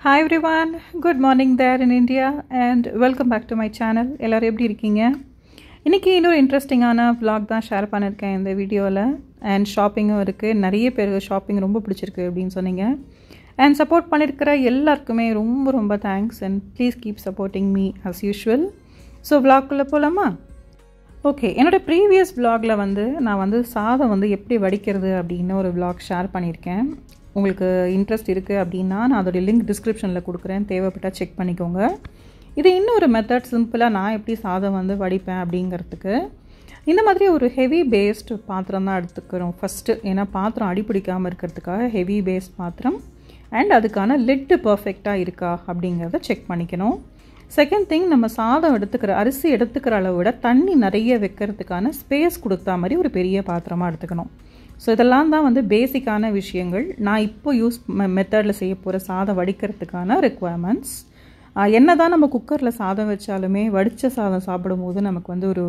Hi everyone, good morning there in India and welcome back to my channel. எல்லாரும் எப்படி இருக்கீங்க? இன்னைக்கு இன்னொரு இன்ட்ரெஸ்டிங்கான vlog தான் ஷேர் பண்ணிருக்கேன் இந்த வீடியோல and ஷாப்பிங்கும் இருக்கு. நிறைய பேருக்கு ஷாப்பிங் ரொம்ப பிடிச்சிருக்கு அப்படினு சொன்னீங்க. and சப்போர்ட் பண்ணிருக்கிற எல்லாருக்குமே ரொம்ப thanks and please keep supporting me as usual. So vlog குள்ள போலாமா? ஓகே, என்னோட ப்ரீவியஸ் vlogல நான் சாதம் எப்படி வடிக்கிறது அப்படின ஒரு vlog ஷேர் பண்ணிருக்கேன். உங்களுக்கு இன்ட்ரெஸ்ட் இருக்குது அப்படின்னா நான் அதோட லிங்க் டிஸ்கிரிப்ஷனில் கொடுக்குறேன், தேவைப்பட்டால் செக் பண்ணிக்கோங்க. இது இன்னொரு மெத்தட் சிம்பிளாக நான் எப்படி சாதம் வடிப்பேன் அப்படிங்கிறதுக்கு. இந்த மாதிரி ஒரு ஹெவி பேஸ்டு பாத்திரம் தான் எடுத்துக்கிறோம் ஃபஸ்ட்டு. ஏன்னா பாத்திரம் அடிப்பிடிக்காமல் இருக்கிறதுக்காக ஹெவி பேஸ்ட் பாத்திரம் அண்ட் அதுக்கான லிட்டு பர்ஃபெக்டாக இருக்கா அப்படிங்கிறத செக் பண்ணிக்கணும். செகண்ட் திங், நம்ம சாதம் எடுத்துக்கிற அரிசி எடுத்துக்கிற அளவை விட தண்ணி நிறைய வைக்கிறதுக்கான ஸ்பேஸ் கொடுத்தா மாதிரி ஒரு பெரிய பாத்திரமாக எடுத்துக்கணும். ஸோ இதெல்லாம் தான் பேசிக்கான விஷயங்கள். நான் இப்போ மெத்தடில் செய்ய போகிற சாதம் வடிக்கிறதுக்கான ரெக்குவயர்மெண்ட்ஸ். என்ன தான் நம்ம குக்கரில் சாதம் வச்சாலுமே வடித்த சாதம் சாப்பிடும்போது நமக்கு ஒரு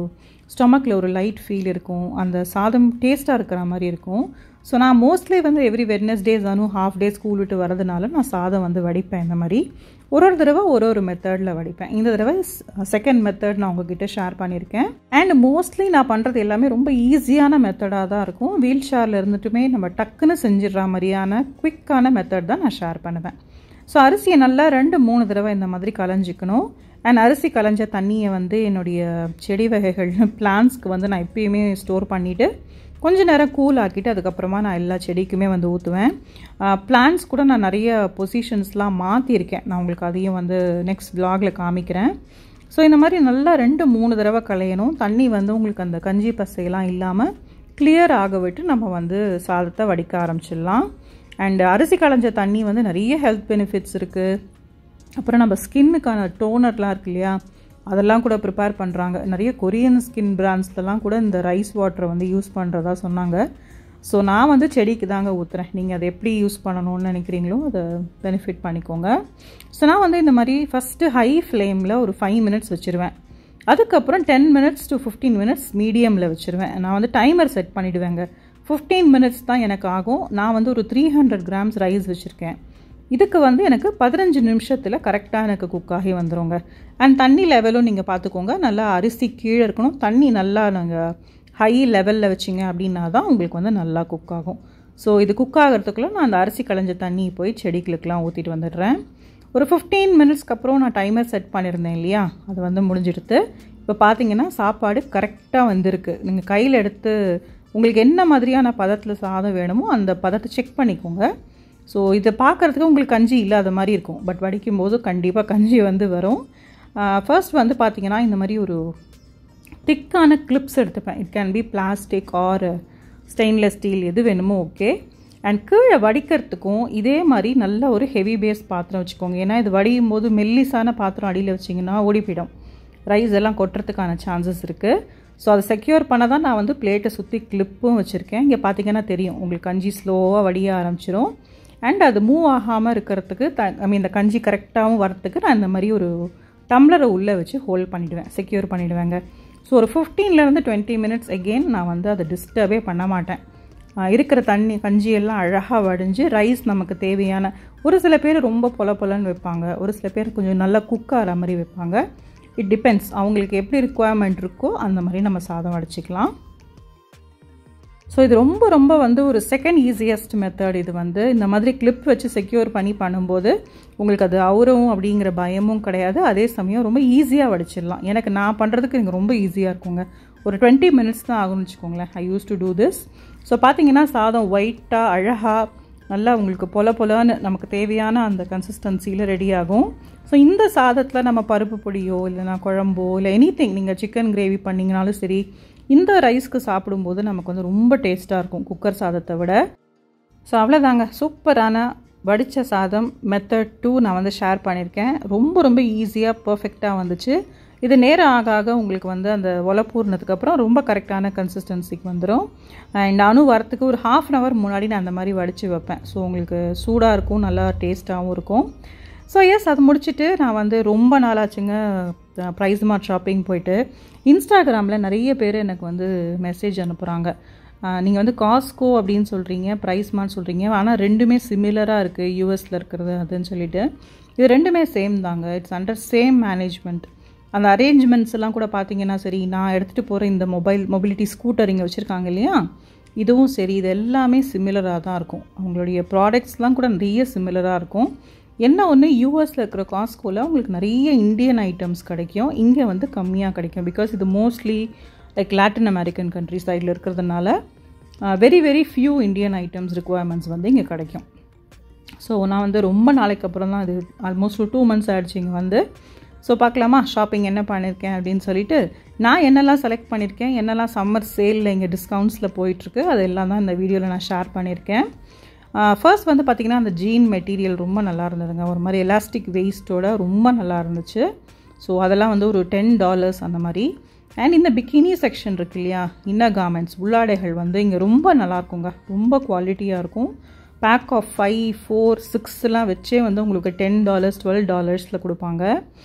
ஸ்டொமக்கில் ஒரு லைட் ஃபீல் இருக்கும், அந்த சாதம் டேஸ்ட்டாக இருக்கிற மாதிரி இருக்கும். ஸோ நான் mostly every Wednesdays half day school விட்டு வரதுனால நான் சாதம் வடிப்பேன். இந்த மாதிரி ஒரு தடவை ஒரு மெத்தடில் வடிப்பேன். இந்த தடவை செகண்ட் மெத்தட் நான் உங்ககிட்ட ஷேர் பண்ணியிருக்கேன். அண்ட் மோஸ்ட்லி நான் பண்ணுறது எல்லாமே ரொம்ப ஈஸியான மெத்தடாக தான் இருக்கும். வீல் ஷேரில் இருந்துட்டுமே நம்ம டக்குன்னு செஞ்சிடுற மாதிரியான குவிக்கான மெத்தட் தான் நான் ஷேர் பண்ணுவேன். ஸோ அரிசியை நல்லா 2-3 தடவை இந்த மாதிரி கலைஞ்சிக்கணும். அண்ட் அரிசி கலைஞ்ச தண்ணியை என்னுடைய செடி வகைகள் பிளான்ஸ்க்கு நான் எப்பயுமே ஸ்டோர் பண்ணிவிட்டு கொஞ்ச நேரம் கூல் ஆக்கிட்டு அதுக்கப்புறமா நான் எல்லா செடிக்குமே ஊற்றுவேன். பிளான்ஸ் கூட நான் நிறைய பொசிஷன்ஸ்லாம் மாற்றிருக்கேன். நான் உங்களுக்கு அதையும் நெக்ஸ்ட் vlogல காமிக்கிறேன். ஸோ இந்த மாதிரி நல்லா 2-3 தடவை களையணும். தண்ணி உங்களுக்கு அந்த கஞ்சி பசையெல்லாம் இல்லாமல் கிளியர் ஆக விட்டு நம்ம சாதத்தை வடிக்க ஆரம்பிச்சிடலாம். அண்ட் அரிசி களைஞ்ச தண்ணி நிறைய ஹெல்த் பெனிஃபிட்ஸ் இருக்குது. அப்புறம் நம்ம ஸ்கின்னுக்கான டோனர்லாம் இருக்கு இல்லையா, அதெல்லாம் கூட ப்ரிப்பேர் பண்ணுறாங்க. நிறைய கொரியன் ஸ்கின் பிராண்ட்ஸ்லாம் கூட இந்த ரைஸ் வாட்டரை யூஸ் பண்ணுறதா சொன்னாங்க. ஸோ நான் செடிக்கு தாங்க ஊற்றுறேன். நீங்கள் அதை எப்படி யூஸ் பண்ணணும்னு நினைக்கிறீங்களோ அதை பெனிஃபிட் பண்ணிக்கோங்க. ஸோ நான் இந்த மாதிரி ஃபஸ்ட்டு ஹை ஃப்ளேமில் ஒரு 5 மினிட்ஸ் வச்சுருவேன். அதுக்கப்புறம் 10 மினிட்ஸ் to 15 மினிட்ஸ் மீடியமில் வச்சுருவேன். நான் டைமர் செட் பண்ணிவிடுவேங்க. 15 மினிட்ஸ் தான் எனக்கு ஆகும். நான் ஒரு 300 கிராம்ஸ் ரைஸ் வச்சுருக்கேன். இதுக்கு எனக்கு 15 நிமிஷத்தில் கரெக்டாக எனக்கு குக் ஆகி வந்துடுங்க. அண்ட் தண்ணி லெவலும் நீங்கள் பார்த்துக்கோங்க. நல்லா அரிசி கீழே இருக்கணும், தண்ணி நல்லா நாங்கள் ஹை லெவலில் வச்சிங்க அப்படின்னா தான் உங்களுக்கு நல்லா குக் ஆகும். ஸோ இது குக் ஆகிறதுக்குள்ளே நான் அந்த அரிசி களைஞ்ச தண்ணி போய் செடிகளுக்கெலாம் ஊற்றிட்டு வந்துடுறேன். ஒரு 15 மினிட்ஸ்க்கு அப்புறம் நான் டைமர் செட் பண்ணியிருந்தேன் இல்லையா, அது முடிஞ்சிடுது. இப்போ பார்த்தீங்கன்னா சாப்பாடு கரெக்டாக வந்திருக்கு. நீங்கள் கையில் எடுத்து உங்களுக்கு என்ன மாதிரியான பதத்தில் சாதம் வேணுமோ அந்த பதத்தை செக் பண்ணிக்கோங்க. ஸோ இதை பார்க்குறதுக்கு உங்களுக்கு கஞ்சி இல்லாத மாதிரி இருக்கும், பட் வடிக்கும்போது கண்டிப்பாக கஞ்சி வரும். ஃபர்ஸ்ட் பார்த்தீங்கன்னா இந்த மாதிரி ஒரு திக்கான கிளிப்ஸ் எடுத்துப்பேன். It can be plastic or stainless steel, எது வேணுமோ ஓகே. அண்ட் கீழே வடிக்கிறதுக்கும் இதே மாதிரி நல்ல ஒரு ஹெவி பேஸ் பாத்திரம் வச்சுக்கோங்க. ஏன்னா இது வடியும் போது மெல்லிசான பாத்திரம் அடியில் வச்சிங்கன்னா ஓடி போயிடும், ரைஸ் எல்லாம் கொட்டுறதுக்கான சான்சஸ் இருக்குது. ஸோ அதை செக்யூர் பண்ண தான் நான் பிளேட்டை சுற்றி கிளிப்பும் வச்சுருக்கேன். இங்கே பார்த்தீங்கன்னா தெரியும் உங்களுக்கு கஞ்சி ஸ்லோவாக வடிய ஆரம்பிச்சிடும். அண்ட் அது மூவ் ஆகாமல் இருக்கிறதுக்கு இந்த கஞ்சி கரெக்டாகவும் வரத்துக்கு நான் இந்த மாதிரி ஒரு டம்ளரை உள்ளே வச்சு ஹோல்ட் பண்ணிவிடுவேன், செக்யூர் பண்ணிவிடுவேங்க. ஸோ ஒரு 15-20 மினிட்ஸ் எகெயின் நான் அதை டிஸ்டர்பே பண்ண மாட்டேன். இருக்கிற தண்ணி கஞ்சியெல்லாம் அழகாக வடிஞ்சு ரைஸ் நமக்கு தேவையான, ஒரு சில பேர் ரொம்ப பொலன்னு வைப்பாங்க, ஒரு சில பேர் கொஞ்சம் நல்லா குக் ஆகிற மாதிரி வைப்பாங்க. இட் டிபெண்ட்ஸ், அவங்களுக்கு எப்படி ரிக்குவயர்மெண்ட் இருக்கோ அந்த மாதிரி நம்ம சாதம் வடிச்சிக்கலாம். ஸோ இது ரொம்ப ஒரு செகண்ட் ஈஸியஸ்ட் மெத்தட். இது இந்த மாதிரி கிளிப் வச்சு செக்யூர் பண்ணி பண்ணும்போது உங்களுக்கு அது அவுரும் அப்படிங்கிற பயமும் கிடையாது. அதே சமயம் ரொம்ப ஈஸியாக வடிச்சிடலாம். நான் பண்ணுறதுக்கு எனக்கு ரொம்ப ஈஸியாக இருக்குங்க. ஒரு 20 மினிட்ஸ் தான் ஆகும்னு வச்சுக்கோங்களேன். I use to do this. So பார்த்தீங்கன்னா சாதம் ஒயிட்டாக அழகாக நல்லா உங்களுக்கு பொலன்னு நமக்கு தேவையான அந்த கன்சிஸ்டன்சியில் ரெடி ஆகும். ஸோ இந்த சாதத்தில் நம்ம பருப்பு பொடியோ இல்லைனா குழம்போ இல்லை எனிதிங், நீங்கள் சிக்கன் கிரேவி பண்ணிங்கனாலும் சரி, இந்த ரைஸ்க்கு சாப்பிடும்போது நமக்கு ரொம்ப டேஸ்ட்டாக இருக்கும் குக்கர் சாதத்தை விட. ஸோ அவ்வளோதாங்க, சூப்பரான வடித்த சாதம் மெத்தட் 2 நான் ஷேர் பண்ணியிருக்கேன். ரொம்ப ஈஸியாக பர்ஃபெக்டாக வந்துச்சு. இது நேரம் ஆக உங்களுக்கு அந்த ஒலப்பூர்னதுக்கப்புறம் ரொம்ப கரெக்டான கன்சிஸ்டன்சிக்கு வந்துடும். அண்ட் வரத்துக்கு ஒரு 1/2 hour முன்னாடி நான் அந்த மாதிரி வடித்து வைப்பேன். ஸோ உங்களுக்கு சூடாக இருக்கும், நல்லா டேஸ்ட்டாகவும் இருக்கும். ஸோ எஸ், அது முடிச்சுட்டு நான் ரொம்ப நாளாச்சுங்க ப்ரைஸ் மார்ட் ஷாப்பிங் போயிட்டு. இன்ஸ்டாகிராமில் நிறைய பேர் எனக்கு மெசேஜ் அனுப்புகிறாங்க. நீங்கள் வந்து காஸ்கோ அப்படின்னு சொல்கிறீங்க, ப்ரைஸ்மார்ட் சொல்கிறீங்க. ஆனால் ரெண்டுமே சிமிலராக இருக்குது யூஎஸில் இருக்கிறது அதுன்னு சொல்லிட்டு. இது ரெண்டுமே சேம் தாங்க. It's under same management. அந்த அரேஞ்ச்மெண்ட்ஸ் எல்லாம் கூட பார்த்தீங்கன்னா சரி, நான் எடுத்துகிட்டு போகிற இந்த மொபிலிட்டி ஸ்கூட்டர் இங்கே வச்சுருக்காங்க இல்லையா, இதுவும் சரி, இது எல்லாமே சிமிலராக தான் இருக்கும். அவங்களுடைய ப்ராடக்ட்ஸ்லாம் கூட நிறைய சிமிலராக இருக்கும். என்ன ஒன்று, யூஎஸில் இருக்கிற காஸ்கோவில் உங்களுக்கு நிறைய இந்தியன் ஐட்டம்ஸ் கிடைக்கும், இங்கே வந்து கம்மியாக கிடைக்கும். பிகாஸ் இது mostly like Latin American country சைடில் இருக்கிறதுனால very very few Indian items requirements வந்து இங்கே கிடைக்கும். ஸோ நான் வந்து ரொம்ப நாளைக்கு அப்புறம் தான், இது ஆல்மோஸ்ட் 2 months ஆகிடுச்சு இங்கே வந்து. ஸோ பார்க்கலாமா ஷாப்பிங் என்ன பண்ணியிருக்கேன் அப்படின்னு சொல்லிட்டு. நான் என்னெல்லாம் செலக்ட் பண்ணியிருக்கேன், என்னெல்லாம் சம்மர் சேலில் இங்கே டிஸ்கவுண்ட்ஸில் போயிட்டுருக்கு, அது எல்லாம் தான் இந்த வீடியோவில் நான் ஷேர் பண்ணியிருக்கேன். ஃபர்ஸ்ட் வந்து பார்த்திங்கன்னா அந்த ஜீன் மெட்டீரியல் ரொம்ப நல்லா இருந்ததுங்க. ஒரு மாதிரி எலாஸ்டிக் வெயிஸ்ட்டோட ரொம்ப நல்லா இருந்துச்சு. ஸோ அதெல்லாம் வந்து ஒரு $10 அந்த மாதிரி. அண்ட் இந்த பிக்கினி செக்ஷன் இருக்கு இல்லையா, இன்னர் கார்மெண்ட்ஸ் உள்ளாடைகள் வந்து இங்கே ரொம்ப நல்லாயிருக்குங்க, ரொம்ப குவாலிட்டியாக இருக்கும். பேக் ஆஃப் 5, 4, 6 வச்சே வந்து உங்களுக்கு $10, $12 கொடுப்பாங்க.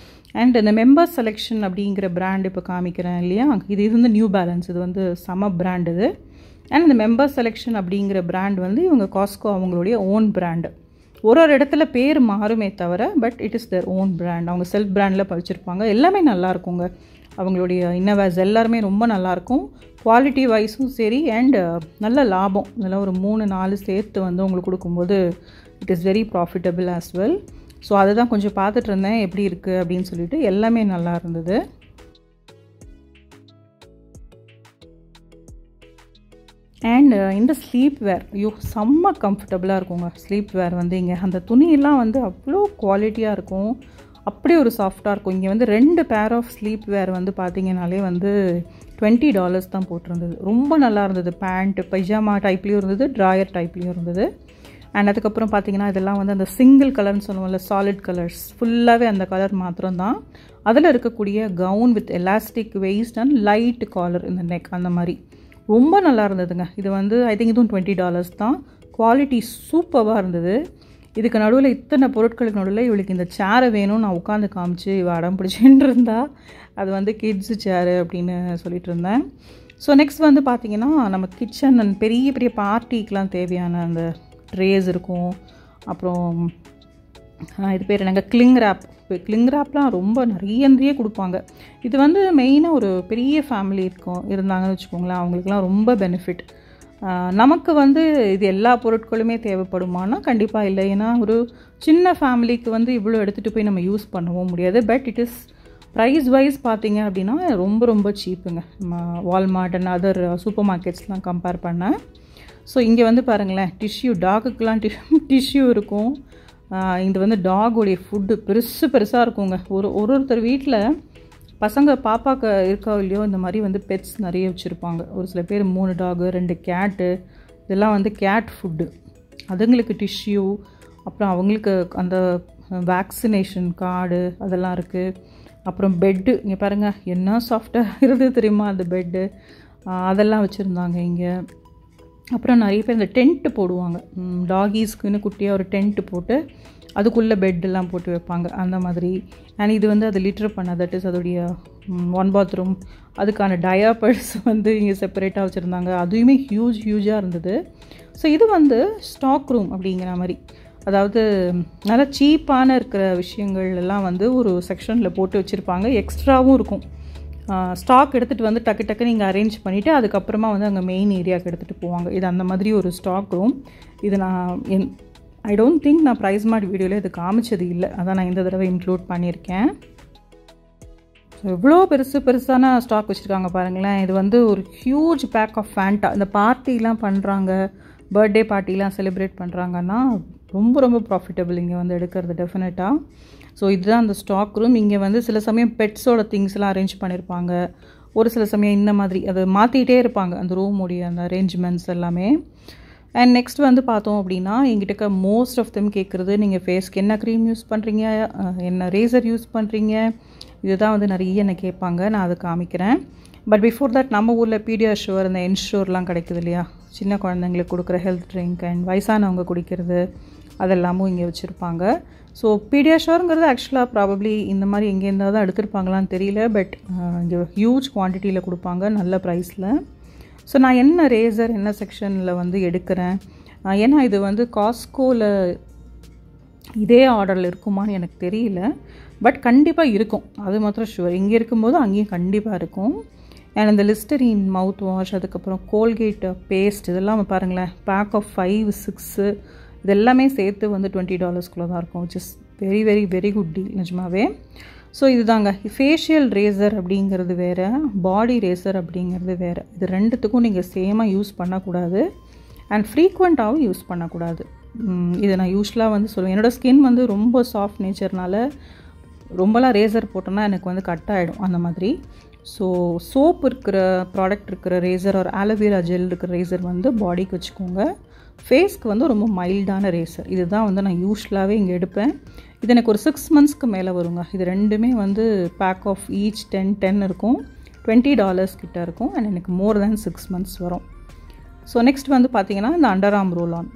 அண்ட் இந்த மெம்பர் செலெக்ஷன் அப்படிங்கிற பிராண்ட் இப்போ காமிக்கிறேன் இல்லையா, இது வந்து நியூ பேலன்ஸ், இது வந்து சம பிராண்ட் இது. அண்ட் இந்த மெம்பர் செலெக்ஷன் அப்படிங்கிற பிராண்ட் வந்து இவங்க காஸ்கோ அவங்களுடைய ஓன் பிராண்டு. ஒரு இடத்துல பேர் மாறுமே தவிர but it is their own brand. அவங்க செல்ஃப் பிராண்டில் பழிச்சிருப்பாங்க. எல்லாமே நல்லாயிருக்குங்க. அவங்களுடைய இன்னர்வேர்ஸ் எல்லாருமே ரொம்ப நல்லாயிருக்கும். குவாலிட்டி வைஸும் சரி, அண்ட் நல்ல லாபம். இதெல்லாம் ஒரு 3-4 சேர்த்து வந்து உங்களுக்கு கொடுக்கும்போது it is very profitable as well. So அதை தான் கொஞ்சம் பார்த்துட்டு இருந்தேன் எப்படி இருக்குது அப்படின்னு சொல்லிட்டு. எல்லாமே நல்லா இருந்தது. அண்ட் இந்த ஸ்லீப் வேர், ஐயோ செம்ம கம்ஃபர்டபுளாக இருக்குங்க. ஸ்லீப் வேர் வந்து இங்கே அந்த துணியெல்லாம் வந்து அவ்வளோ குவாலிட்டியாக இருக்கும், அப்படியே ஒரு சாஃப்டாக இருக்கும். இங்கே வந்து 2 பேர் ஆஃப் ஸ்லீப் வேர் வந்து பார்த்திங்கனாலே வந்து $20 தான் போட்டிருந்தது. ரொம்ப நல்லா இருந்தது. பேண்ட் பைஜாமா டைப்லேயும் இருந்தது, ட்ராயர் டைப்லேயும் இருந்தது. அண்ட் அதுக்கப்புறம் பார்த்திங்கன்னா இதெல்லாம் வந்து அந்த சிங்கிள் கலர்னு சொல்லுவோம்ல, சாலிட் கலர்ஸ், ஃபுல்லாகவே அந்த கலர் மாத்திரம்தான். அதில் இருக்கக்கூடிய gown with elastic waist and light collar இந்த நெக், அந்த மாதிரி ரொம்ப நல்லா இருந்ததுங்க. இது வந்து ஐ திங்க் இதுவும் $20 தான். குவாலிட்டி சூப்பராக இருந்தது. இதுக்கு நடுவில் இத்தனை பொருட்களுக்கு நடுவில் இவளுக்கு இந்த சேரை வேணும்னு நான் உட்காந்து காமிச்சு இவள் அடம் பிடிச்சின்னு இருந்தா. அது வந்து கிட்ஸு சேரு அப்படின்னு சொல்லிட்டு இருந்தேன். ஸோ நெக்ஸ்ட் வந்து பார்த்திங்கன்னா நம்ம கிச்சன் அண்ட் பெரிய பெரிய பார்ட்டிக்கெலாம் தேவையான அந்த ட்ரேஸ் இருக்கும். அப்புறம் இது பேர் என்னங்க, கிளிங் ரேப்லாம் ரொம்ப நிறைய கொடுப்பாங்க. இது வந்து மெயினாக ஒரு பெரிய ஃபேமிலி இருந்தாங்கன்னு வச்சுக்கோங்களேன், அவங்களுக்குலாம் ரொம்ப பெனிஃபிட். நமக்கு வந்து இது எல்லா பொருட்களுமே தேவைப்படுமானா கண்டிப்பாக இல்லை. ஏன்னா ஒரு சின்ன ஃபேமிலிக்கு வந்து இவ்வளோ எடுத்துகிட்டு போய் நம்ம யூஸ் பண்ணவும் முடியாது. But it is price wise பார்த்தீங்க அப்படின்னா ரொம்ப சீப்புங்க. நம்ம வால்மார்ட் அண்ட் அதர் சூப்பர் மார்க்கெட்ஸ்லாம் கம்பேர் பண்ணேன். ஸோ இங்கே வந்து பாருங்களேன், டாகுக்கெலாம் டிஷ்யூ இருக்கும். இது வந்து டாகுடைய ஃபுட்டு பெருசாக இருக்குங்க. ஒருத்தர் வீட்டில் பசங்க பாப்பாவுக்கு இருக்கோ இல்லையோ இந்த மாதிரி வந்து பெட்ஸ் நிறைய வச்சுருப்பாங்க. ஒரு சில பேர் 3 டாகு 2 கேட்டு, இதெல்லாம் வந்து கேட் ஃபுட்டு. அதுங்களுக்கு டிஷ்யூ, அப்புறம் அவங்களுக்கு அந்த வேக்சினேஷன் கார்டு அதெல்லாம் இருக்குது. அப்புறம் பெட்டு இங்கே பாருங்கள் என்ன சாஃப்டாக இருந்தது தெரியுமா அந்த பெட்டு, அதெல்லாம் வச்சுருந்தாங்க இங்கே. அப்புறம் நிறைய பேர் இந்த டென்ட்டு போடுவாங்க, டாகீஸ்க்குன்னு குட்டியாக ஒரு டென்ட்டு போட்டு அதுக்குள்ளே பெட்டெல்லாம் போட்டு வைப்பாங்க அந்த மாதிரி. அண்ட் இது வந்து அது லிட்டர் பண்ண, தட் இஸ் அதோடைய 1 பாத்ரூம், அதுக்கான டயாபர்ஸ் வந்து இங்கே செப்பரேட்டாக வச்சுருந்தாங்க. அதுவுமே ஹியூஜாக இருந்தது. ஸோ இது வந்து ஸ்டாக் ரூம் அப்படிங்கிற மாதிரி, அதாவது நல்லா சீப்பான இருக்கிற விஷயங்கள் எல்லாம் வந்து ஒரு செக்ஷனில் போட்டு வச்சுருப்பாங்க. எக்ஸ்ட்ராவும் இருக்கும். ஸ்டாக் எடுத்துகிட்டு வந்து டக்கு நீங்கள் அரேஞ்ச் பண்ணிவிட்டு அதுக்கப்புறமா வந்து அங்கே மெயின் ஏரியாவுக்கு எடுத்துகிட்டு போவாங்க. இது அந்த மாதிரி ஒரு ஸ்டாக் ரூம். இது நான் ஐ டோன்ட் திங்க் நான் ப்ரைஸ் மார்ட் வீடியோவில் இது காமிச்சது இல்லை, அதான் நான் இந்த தடவை இன்க்ளூட் பண்ணியிருக்கேன். ஸோ எவ்வளோ பெருசான ஸ்டாக் வச்சுருக்காங்க பாருங்களேன். இது வந்து ஒரு ஹியூஜ் பேக் ஆஃப் ஃபேண்டா. இந்த பார்ட்டிலாம் பண்ணுறாங்க, பர்த்டே பார்ட்டிலாம் செலிப்ரேட் பண்ணுறாங்கன்னா ரொம்ப ப்ராஃபிட்டபிள் இங்கே வந்து எடுக்கிறது டெஃபினட்டாக. ஸோ இதுதான் அந்த ஸ்டாக் ரூம். இங்கே வந்து சில சமயம் பெட்ஸோட திங்ஸ்லாம் அரேஞ்ச் பண்ணியிருப்பாங்க. ஒரு சில சமயம் இந்த மாதிரி அதை மாற்றிக்கிட்டே இருப்பாங்க அந்த ரூமுடைய அந்த அரேஞ்ச்மெண்ட்ஸ் எல்லாமே. அண்ட் நெக்ஸ்ட் வந்து பார்த்தோம் அப்படின்னா எங்கிட்ட மோஸ்ட் ஆஃப் தெம் கேட்குறது, நீங்கள் ஃபேஸ்க்கு என்ன க்ரீம் யூஸ் பண்ணுறீங்க, என்ன ரேசர் யூஸ் பண்ணுறீங்க, இதுதான் வந்து நிறைய என்ன கேட்பாங்க. நான் அதை காமிக்கிறேன். பட் பிஃபோர் தட் நம்ம ஊரில் பீடியாஷுவர் இந்த என்ஷூர்லாம் கிடைக்குது இல்லையா, சின்ன குழந்தைங்களுக்கு கொடுக்குற ஹெல்த் ட்ரிங்க் அண்ட் வயசானவங்க குடிக்கிறது அதெல்லாமும் இங்கே வச்சுருப்பாங்க. ஸோ பீடியாஷுவருங்கிறது ஆக்சுவலாக ப்ராபப்ளி இந்த மாதிரி எங்கேருந்தா தான் எடுத்துருப்பாங்களான்னு தெரியல. பட் இங்கே ஹியூஜ் குவான்டிட்டியில் கொடுப்பாங்க நல்ல ப்ரைஸில். ஸோ நான் என்ன ரேசர் என்ன செக்ஷனில் வந்து எடுக்கிறேன், ஏன்னா இது வந்து காஸ்கோவில் இதே ஆர்டரில் இருக்குமான்னு எனக்கு தெரியல. பட் கண்டிப்பாக இருக்கும், அது மாத்திரம் ஷுவர். இங்கே இருக்கும்போது அங்கேயும் கண்டிப்பாக இருக்கும். அண்ட் இந்த லிஸ்டரின் மவுத் வாஷ், அதுக்கப்புறம் கோல்கேட் பேஸ்ட், இதெல்லாம் பாருங்களேன், பேக் ஆஃப் 5, 6 இது எல்லாமே சேர்த்து வந்து $20 தான் இருக்கும். Which is very very very good deal நிஜமாவே. ஸோ இதுதாங்க ஃபேஷியல் ரேசர் அப்படிங்கிறது வேறு, பாடி ரேசர் அப்படிங்கிறது வேறு. இது ரெண்டுத்துக்கும் நீங்கள் சேமாக யூஸ் பண்ணக்கூடாது அண்ட் ஃப்ரீக்வெண்ட்டாகவும் யூஸ் பண்ணக்கூடாது. இதை நான் யூஸ்வலாக வந்து சொல்லுவேன். என்னோடய ஸ்கின் வந்து ரொம்ப சாஃப்ட் நேச்சர்னால ரொம்பலாம் ரேசர் போட்டோன்னா எனக்கு வந்து கட் ஆகிடும் அந்த மாதிரி. ஸோ சோப் இருக்கிற ப்ராடக்ட் இருக்கிற ரேசர் ஒரு ஆலோவேரா ஜெல் இருக்கிற ரேசர் வந்து பாடிக்கு வச்சுக்கோங்க. ஃபேஸ்க்கு வந்து ரொம்ப மைல்டான ரேசர் இதுதான் வந்து நான் யூஸ்வலாகவே இங்கே எடுப்பேன். இது எனக்கு ஒரு 6 monthsக்கு மேலே வருங்க. இது ரெண்டுமே வந்து பேக் ஆஃப் ஈச் 10 இருக்கும், $20 கிட்ட இருக்கும். அண்ட் எனக்கு மோர் தேன் 6 months வரும். ஸோ நெக்ஸ்ட் வந்து பார்த்திங்கன்னா இந்த அண்டர் ஆர்ம் ரோல் ஆன்,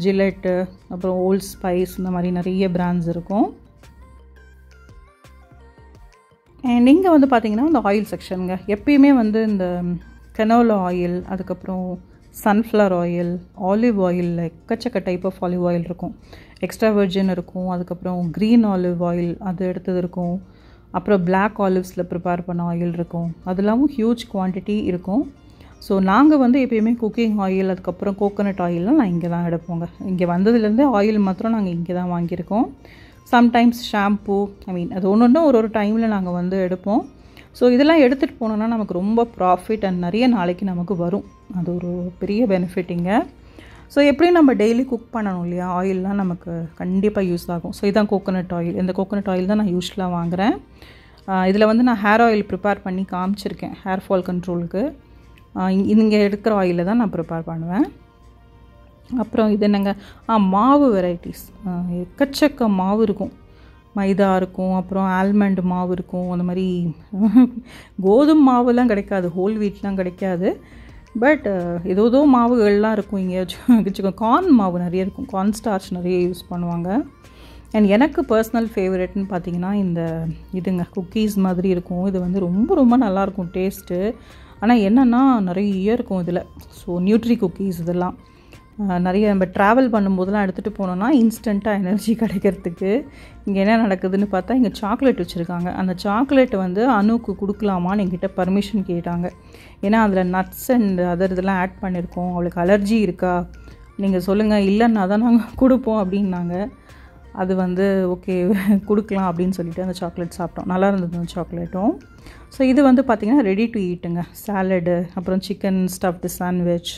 ஜிலெட்டு, அப்புறம் ஓல்ட் ஸ்பைஸ், இந்த மாதிரி நிறைய பிராண்ட்ஸ் இருக்கும். அண்ட் இங்கே வந்து பார்த்திங்கன்னா இந்த ஆயில் செக்ஷனுங்க. எப்பயுமே வந்து இந்த கனோலா ஆயில், அதுக்கப்புறம் சன்ஃப்ளவர் ஆயில், ஆலிவ் ஆயில், எக்கச்சக்க டைப் ஆஃப் ஆலிவ் ஆயில் இருக்கும். எக்ஸ்ட்ரா வெர்ஜின் இருக்கும், அதுக்கப்புறம் க்ரீன் ஆலிவ் ஆயில் அது எடுத்தது இருக்கும், அப்புறம் பிளாக் ஆலிவ்ஸில் ப்ரிப்பேர் பண்ண ஆயில் இருக்கும். அதெல்லாமும் ஹியூஜ் குவான்டிட்டி இருக்கும். ஸோ நாங்கள் வந்து எப்பயுமே குக்கிங் ஆயில், அதுக்கப்புறம் கோகோனட் ஆயில்லாம் நான் இங்கே தான் எடுப்போங்க. இங்கே வந்ததுலேருந்தே ஆயில் மாத்திரம் நாங்கள் இங்கே தான் வாங்கியிருக்கோம். சம்டைம்ஸ் ஷாம்பூ, அது ஒன்று ஒரு டைமில் நாங்கள் வந்து எடுப்போம். ஸோ இதெல்லாம் எடுத்துகிட்டு போனோன்னா நமக்கு ரொம்ப ப்ராஃபிட் அண்ட் நிறைய நாளைக்கு நமக்கு வரும். அது ஒரு பெரிய பெனிஃபிட்டிங்க. ஸோ எப்படியும் நம்ம டெய்லி குக் பண்ணணும் இல்லையா, ஆயிலெலாம் நமக்கு கண்டிப்பாக யூஸ் ஆகும். ஸோ இதுதான் கோகோனட் ஆயில். இந்த கோகோனட் ஆயில் தான் நான் யூஸ்வலாக வாங்குகிறேன். இதில் வந்து நான் ஹேர் ஆயில் ப்ரிப்பேர் பண்ணி காமிச்சிருக்கேன் ஹேர் ஃபால் கண்ட்ரோலுக்கு. இங்கே எடுக்கிற ஆயிலில் தான் நான் ப்ரிப்பேர் பண்ணுவேன். அப்புறம் இது என்னங்க, மாவு வெரைட்டிஸ், எக்கச்சக்க மாவு இருக்கும். மைதா இருக்கும், அப்புறம் ஆல்மண்ட் மாவு இருக்கும், அந்த மாதிரி கோதுமை மாவுலாம் கிடைக்காது, ஹோல் வீட்லாம் கிடைக்காது. பட் ஏதோ மாவுகள்லாம் இருக்கும். இங்கே வச்சுக்கோ கார்ன் மாவு நிறைய இருக்கும், கார்ன் ஸ்டார்ச் நிறைய யூஸ் பண்ணுவாங்க. அண்ட் எனக்கு பர்சனல் ஃபேவரெட்னு பார்த்தீங்கன்னா இந்த இதுங்க குக்கீஸ் மாதிரி இருக்கும். இது வந்து ரொம்ப ரொம்ப நல்லாயிருக்கும் டேஸ்ட்டு. ஆனால் என்னென்னா நிறைய இருக்கும் இதில். ஸோ நியூட்ரி குக்கீஸ் இதெல்லாம் நிறைய நம்ம ட்ராவல் பண்ணும்போதெல்லாம் எடுத்துகிட்டு போனோன்னா இன்ஸ்டண்ட்டாக எனர்ஜி கிடைக்கிறதுக்கு. இங்கே என்ன நடக்குதுன்னு பார்த்தா இங்கே சாக்லேட் வச்சுருக்காங்க. அந்த சாக்லேட்டை வந்து அனுக்கு கொடுக்கலாமான்னு என்கிட்ட பர்மிஷன் கேட்டாங்க. ஏன்னா அதில் நட்ஸ் அண்ட் அதர் இதெல்லாம் ஆட் பண்ணியிருக்கோம், அவளுக்கு அலர்ஜி இருக்கா, நீங்கள் சொல்லுங்கள், இல்லைன்னா தான் நாங்கள் கொடுப்போம் அப்படின்னாங்க. அது வந்து ஓகே கொடுக்கலாம் அப்படின்னு சொல்லிட்டு அந்த சாக்லேட் சாப்பிட்டோம். நல்லா இருந்தது அந்த சாக்லேட்டும். ஸோ இது வந்து பார்த்திங்கன்னா ரெடி டு ஈட்டுங்க. சாலடு, அப்புறம் சிக்கன் ஸ்டஃப்டு சாண்ட்விச்,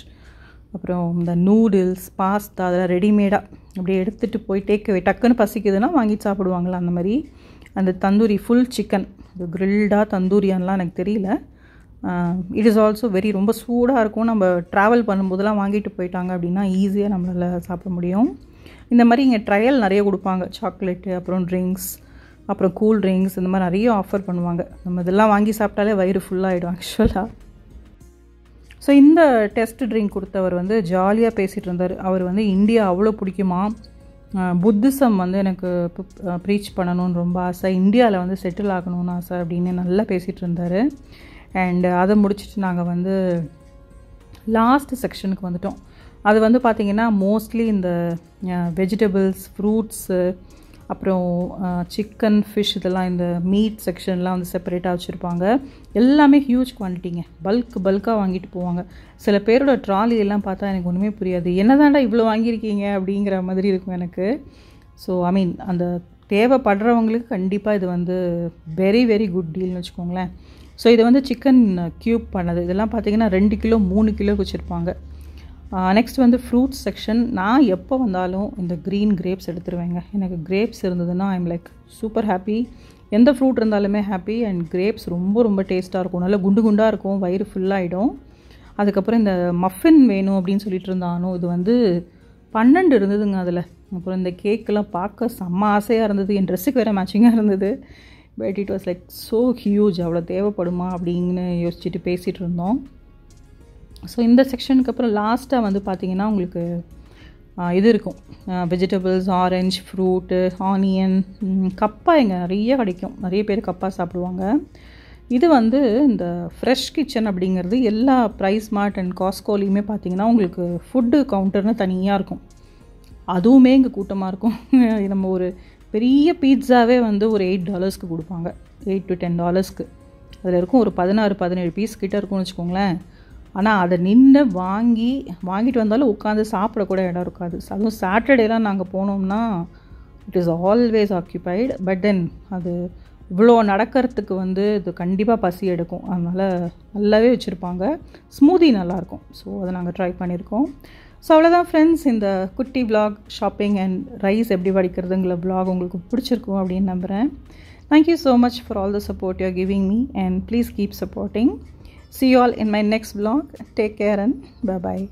அப்புறம் இந்த நூடுல்ஸ், பாஸ்தா, அதெல்லாம் ரெடிமேடாக அப்படியே எடுத்துகிட்டு போய் டேக்அவே டக்குன்னு பசிக்குதுன்னா வாங்கி சாப்பிடுவாங்களா அந்த மாதிரி. அந்த தந்தூரி ஃபுல் சிக்கன், இது கிரில்டாக தந்தூரியான்லாம் எனக்கு தெரியல. இட் இஸ் ஆல்சோ வெரி ரொம்ப சூடாக இருக்கும். நம்ம ட்ராவல் பண்ணும்போதெல்லாம் வாங்கிட்டு போயிட்டாங்க அப்படின்னா ஈஸியாக நம்மளால் சாப்பிட முடியும். இந்த மாதிரி இங்கே ட்ரையல் நிறைய கொடுப்பாங்க, சாக்லேட்டு, அப்புறம் ட்ரிங்க்ஸ், அப்புறம் கூல் ட்ரிங்க்ஸ், இந்த மாதிரி நிறைய ஆஃபர் பண்ணுவாங்க. நம்ம இதெல்லாம் வாங்கி சாப்பிட்டாலே வயிறு ஃபுல்லாகிடும் ஆக்சுவலாக. ஸோ இந்த டெஸ்ட் ட்ரிங்க் கொடுத்தவர் வந்து ஜாலியாக பேசிகிட்டு இருந்தார். அவர் வந்து இந்தியா அவ்வளோ பிடிக்குமா, புத்திசம் வந்து எனக்கு ப்ரீச் பண்ணணும்னு ரொம்ப ஆசை, இந்தியாவில் வந்து செட்டில் ஆகணும்னு ஆசை அப்படின்னு நல்லா பேசிகிட்டு இருந்தார். அண்ட் அதை முடிச்சுட்டு நாங்கள் வந்து லாஸ்ட் செக்ஷனுக்கு வந்துட்டோம். அது வந்து பார்த்திங்கன்னா மோஸ்ட்லி இந்த வெஜிடபிள்ஸ், ஃப்ரூட்ஸு, அப்புறம் சிக்கன், ஃபிஷ், இதெல்லாம் இந்த மீட் செக்ஷன்லாம் வந்து செப்பரேட்டாக வச்சுருப்பாங்க. எல்லாமே ஹியூஜ் குவான்டிட்டிங்க, பல்காக வாங்கிட்டு போவாங்க. சில பேரோட ட்ராலியெல்லாம் பார்த்தா எனக்கு ஒன்றுமே புரியாது, என்னதாண்டா இவ்வளோ வாங்கியிருக்கீங்க அப்படிங்கிற மாதிரி இருக்கும் எனக்கு. ஸோ அந்த தேவைப்படுறவங்களுக்கு கண்டிப்பாக இது வந்து வெரி வெரி குட் டீல்னு வச்சுக்கோங்களேன். ஸோ இது வந்து சிக்கன் க்யூப் பண்ணது, இதெல்லாம் பார்த்திங்கன்னா 2 கிலோ 3 கிலோ வச்சுருப்பாங்க. நெக்ஸ்ட் வந்து ஃப்ரூட்ஸ் செக்ஷன். நான் எப்போ வந்தாலும் இந்த க்ரீன் கிரேப்ஸ் எடுத்துருவேங்க. எனக்கு கிரேப்ஸ் இருந்ததுன்னா ஐம் லைக் சூப்பர் ஹாப்பி. எந்த ஃப்ரூட் இருந்தாலுமே ஹாப்பி. அண்ட் கிரேப்ஸ் ரொம்ப ரொம்ப டேஸ்ட்டாக இருக்கும், நல்லா குண்டு குண்டாக இருக்கும், வயிறு ஃபுல்லாகிடும். அதுக்கப்புறம் இந்த மஃபின் வேணும் அப்படின்னு சொல்லிட்டு இருந்தானோ, இது வந்து 12 இருந்ததுங்க அதில். அப்புறம் இந்த கேக்கெல்லாம் பார்க்க செம்ம ஆசையாக இருந்தது, என் ட்ரெஸ்ஸுக்கு வேறு மேட்சிங்காக இருந்தது. But it was like so huge, அவ்வளோ தேவைப்படுமா அப்படின்னு யோசிச்சுட்டு பேசிகிட்டு இருந்தோம். ஸோ இந்த செக்ஷனுக்கு அப்புறம் லாஸ்ட்டாக வந்து பார்த்திங்கன்னா உங்களுக்கு இது இருக்கும், வெஜிடபிள்ஸ், ஆரஞ்சு, ஃப்ரூட்டு, ஆனியன், கப்பா இங்கே நிறைய கிடைக்கும். நிறைய பேர் கப்பா சாப்பிடுவாங்க. இது வந்து இந்த ஃப்ரெஷ் கிச்சன் அப்படிங்கிறது எல்லா ப்ரைஸ் மார்ட் அண்ட் காஸ்கோலையுமே பார்த்தீங்கன்னா உங்களுக்கு ஃபுட்டு கவுண்டர்னு தனியாக இருக்கும். அதுவுமே இங்கே கூட்டமாக இருக்கும். நம்ம ஒரு பெரிய பீட்சாவே வந்து ஒரு $8க்கு கொடுப்பாங்க, $8 to $10. அதில் இருக்கும் ஒரு 16-17 பீஸ் கிட்டே இருக்கும்னு வச்சுக்கோங்களேன். ஆனால் அதை நின்று வாங்கிட்டு வந்தாலும் உட்காந்து சாப்பிடக்கூட இடம் இருக்காது. அதுவும் சாட்டர்டேலாம் நாங்கள் போனோம்னா it is always occupied. But then அது இவ்வளோ நடக்கிறதுக்கு வந்து இது கண்டிப்பாக பசி எடுக்கும். அதனால் நல்லாவே வச்சுருப்பாங்க. ஸ்மூதி நல்லாயிருக்கும். ஸோ அதை நாங்கள் ட்ரை பண்ணியிருக்கோம். ஸோ அவ்வளோதான் ஃப்ரெண்ட்ஸ், இந்த குட்டி vlog ஷாப்பிங் அண்ட் ரைஸ் எப்படி வடிக்கிறதுங்கிற vlog உங்களுக்கு பிடிச்சிருக்கும் அப்படின்னு நம்புகிறேன். Thank you so much for all the support you are giving me and please keep supporting. See you all in my next vlog. Take care and bye bye.